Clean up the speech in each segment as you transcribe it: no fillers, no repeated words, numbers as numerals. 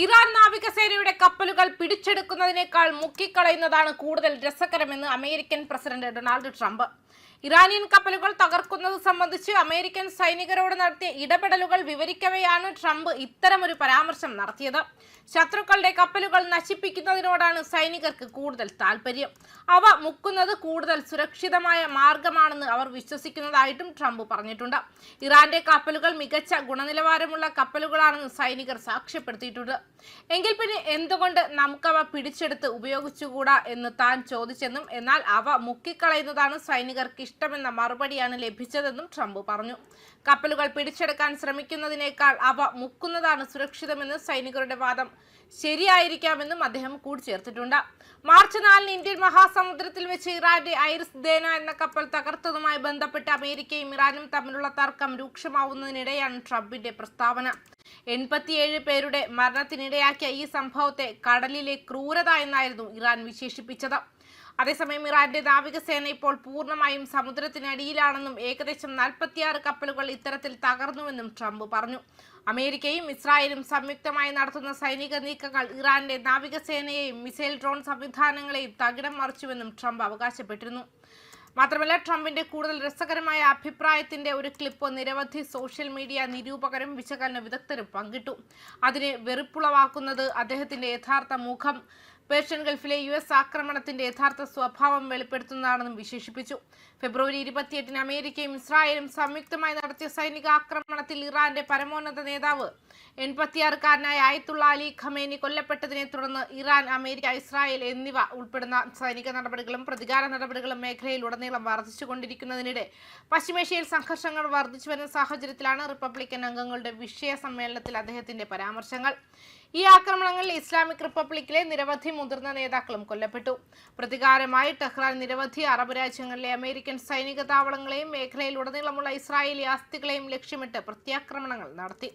Iran നാവികസേനയുടെ കപ്പലുകൾ പിടിച്ചെടുക്കുന്നതിനേക്കാൾ മുക്കിക്കളയുന്നതാണ് കൂടുതൽ രസകരമെന്ന് American president Donald Trump. Iranian കപ്പലുകൾ തകർക്കുന്നത് സംബന്ധിച്ച് അമേരിക്കൻ സൈനികരോട് നടത്തിയ ഇടപെടലുകൾ വിവരിക്കവെയാണ് ട്രംപ് ഇത്തരമൊരു പരാമർശം നടത്തിയത്. ശത്രുക്കളുടെ കപ്പലുകൾ നശിപ്പിക്കുന്നതിനോടാണ് സൈനികർക്ക് കൂടുതൽ താൽപര്യം. അവ മുക്കുന്നത് കൂടുതൽ സുരക്ഷിതമായ മാർഗമാണെന്ന് അവർ വിശ്വസിക്കുന്നതായിട്ടും ട്രംപ് പറഞ്ഞിട്ടുണ്ട്. ഇറാന്റെ കപ്പലുകൾ മികച്ച ഗുണനിലവാരമുള്ള കപ്പലുകളാണെന്ന് സൈനികർ സാക്ഷ്യപ്പെടുത്തിയിട്ടുണ്ട്. എങ്കിൽ പിന്നെ എന്തുകൊണ്ട് നമുക്കവ പിടിച്ചെടുത്ത് ഉപയോഗിച്ചുകൂടാ എന്ന് താൻ ചോദിച്ചെന്നും എന്നാൽ അവ മുക്കിക്കളയുന്നതാണ് സൈനികർക്ക് ഇഷ്ടമെന്ന മറുപടിയാണ് ലഭിച്ചതെന്നും ട്രംപ് പറഞ്ഞു. കപ്പലുകൾ പിടിച്ചെടുക്കാൻ ശ്രമിക്കുന്നതിനേക്കാൾ അവ മുക്കുന്നതാണ് സുരക്ഷിതമെന്ന് സൈനികരുടെ വാദം ശരിയായിരിക്കാമെന്നും അദ്ദേഹം കൂട്ടിച്ചേർത്തിട്ടുണ്ട്. മാർച്ച് 4 ഇന്ത്യൻ മഹാസമുദ്രത്തിൽ വെച്ച് ഇറാന്റെ ഐറിസ് ദേന എന്ന കപ്പൽ തകർത്തതുമായി ബന്ധപ്പെട്ട് അമേരിക്കയും ഇറാനും തമ്മിലുള്ള തർക്കം രൂക്ഷമാവുന്നതിനിടെയാണ് ട്രംപിന്റെ പ്രസ്താവന. 87 പേരുടെ മരണത്തിനിടയാക്കിയ ഈ സംഭവത്തെ കടലിലെ ക്രൂരത എന്നായിരുന്നു ഇറാൻ വിശേഷിപ്പിച്ചത്. അതേസമയം ഇറാന്റെ നാവികസേന ഇപ്പോൾ പൂർണ്ണമായും സമുദ്രത്തിനടിയിലാണെന്നും ഏകദേശം 46 കപ്പലുകൾ ഇത്തരത്തിൽ തകർന്നുവെന്നും ട്രംപ് പറഞ്ഞു. അമേരിക്കയും ഇസ്രായേലും സംയുക്തമായി നടത്തുന്ന സൈനിക നീക്കങ്ങൾ ഇറാന്റെ നാവികസേനയെയും മിസൈൽ ഡ്രോൺ സംവിധാനങ്ങളെയും തകിടം മറിച്ചുവെന്നും ട്രംപ് അവകാശപ്പെട്ടിരുന്നു. മാത്രമല്ല, ട്രംപിന്റെ കൂടുതൽ രസകരമായ അഭിപ്രായത്തിന്റെ ഒരു ക്ലിപ്പ് നിരവധി സോഷ്യൽ മീഡിയ നിരൂപകരും വിശകലന വിദഗ്ധരും പങ്കിട്ടു. അതിനെ വെറുപ്പുളവാക്കുന്നത് അദ്ദേഹത്തിന്റെ യഥാർത്ഥ മുഖം പേർഷ്യൻ ഗൾഫിലെ US ആക്രമണത്തിന്റെ യഥാർത്ഥ സ്വഭാവം വെളിപ്പെടുത്തുന്നതാണെന്നും വിശേഷിപ്പിച്ചു. ഫെബ്രുവരി 28 അമേരിക്കയും ഇസ്രായേലും സംയുക്തമായി നടത്തിയ സൈനിക ആക്രമണത്തിൽ ഇറാന്റെ പരമോന്നത നേതാവ് 86-കാരനായ ആയത്തുള്ള അലി ഖമേനി കൊല്ലപ്പെട്ടതിനെ തുടർന്ന് ഇറാൻ, അമേരിക്ക, ഇസ്രായേൽ എന്നിവ ഉൾപ്പെടുന്ന സൈനിക നടപടികളും പ്രതികാര നടപടികളും മേഖലയിലുടനീളം വർദ്ധിച്ചുകൊണ്ടിരിക്കുന്നതിനിടെ പശ്ചിമേഷ്യയിൽ സംഘർഷങ്ങൾ വർദ്ധിച്ചു വരുന്ന സാഹചര്യത്തിലാണ് റിപ്പബ്ലിക്കൻ അംഗങ്ങളുടെ വിഷയ സമ്മേളനത്തിൽ അദ്ദേഹത്തിന്റെ പരാമർശങ്ങൾ. ഈ ആക്രമണങ്ങളിൽ ഇസ്ലാമിക് റിപ്പബ്ലിക്കിലെ നിരവധി മുതിർന്ന നേതാക്കളും കൊല്ലപ്പെട്ടു. പ്രതികാരമായി ടെഹ്റാൻ നിരവധി അറബ് രാജ്യങ്ങളിലെ അമേരിക്കൻ സൈനിക താവളങ്ങളെയും മേഖലയിലുടനീളമുള്ള ഇസ്രായേലി ആസ്തികളെയും ലക്ഷ്യമിട്ട് പ്രത്യാക്രമണങ്ങൾ നടത്തി.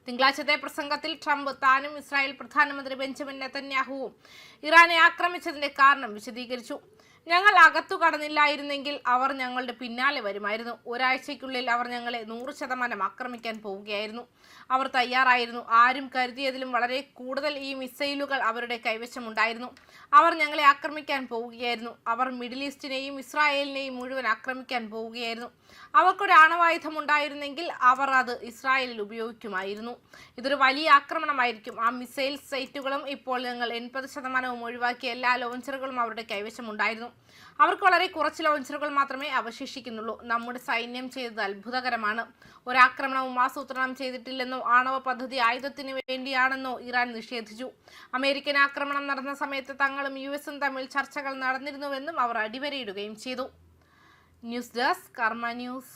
തിങ്കളാഴ്ചത്തെ പ്രസംഗത്തിൽ ട്രംപ് താനും ഇസ്രായേൽ പ്രധാനമന്ത്രി ബെഞ്ചമിൻ നെതന്യാഹുവും ഇറാനെ ആക്രമിച്ചതിന്റെ കാരണം വിശദീകരിച്ചു. ഞങ്ങൾ അകത്തു കടന്നില്ലായിരുന്നെങ്കിൽ അവർ ഞങ്ങളുടെ പിന്നാലെ വരുമായിരുന്നു. ഒരാഴ്ചയ്ക്കുള്ളിൽ അവർ ഞങ്ങളെ 100% ആക്രമിക്കാൻ പോവുകയായിരുന്നു. അവർ തയ്യാറായിരുന്നു. ആരും കരുതിയതിലും വളരെ കൂടുതൽ ഈ മിസൈലുകൾ അവരുടെ കൈവശമുണ്ടായിരുന്നു. അവർ ഞങ്ങളെ ആക്രമിക്കാൻ പോവുകയായിരുന്നു. അവർ മിഡിൽ ഈസ്റ്റിനെയും ഇസ്രായേലിനെയും മുഴുവൻ ആക്രമിക്കാൻ പോവുകയായിരുന്നു. അവർക്കൊരു ആണവായുധം ഉണ്ടായിരുന്നെങ്കിൽ അവർ അത് ഇസ്രായേലിൽ ഉപയോഗിക്കുമായിരുന്നു. ഇതൊരു വലിയ ആക്രമണമായിരിക്കും. ആ മിസൈൽ സൈറ്റുകളും ഇപ്പോൾ ഞങ്ങൾ 80% ഒഴിവാക്കിയ എല്ലാ ലോഞ്ചറുകളും അവരുടെ കൈവശമുണ്ടായിരുന്നു. അവർക്ക് വളരെ കുറച്ച് ലോഞ്ചറുകൾ മാത്രമേ അവശേഷിക്കുന്നുള്ളൂ. നമ്മുടെ സൈന്യം ചെയ്തത് അത്ഭുതകരമാണ്. ഒരാക്രമണവും ആസൂത്രണം ചെയ്തിട്ടില്ലെന്നോ ആണവ പദ്ധതി ആയുധത്തിന് വേണ്ടിയാണെന്നോ ഇറാൻ നിഷേധിച്ചു. അമേരിക്കൻ ആക്രമണം നടന്ന സമയത്ത് തങ്ങളും US തമ്മിൽ ചർച്ചകൾ നടന്നിരുന്നുവെന്നും അവർ അടിവരയിടുകയും ചെയ്തു. ന്യൂസ് ഡെസ്ക് കർമ്മ ന്യൂസ്.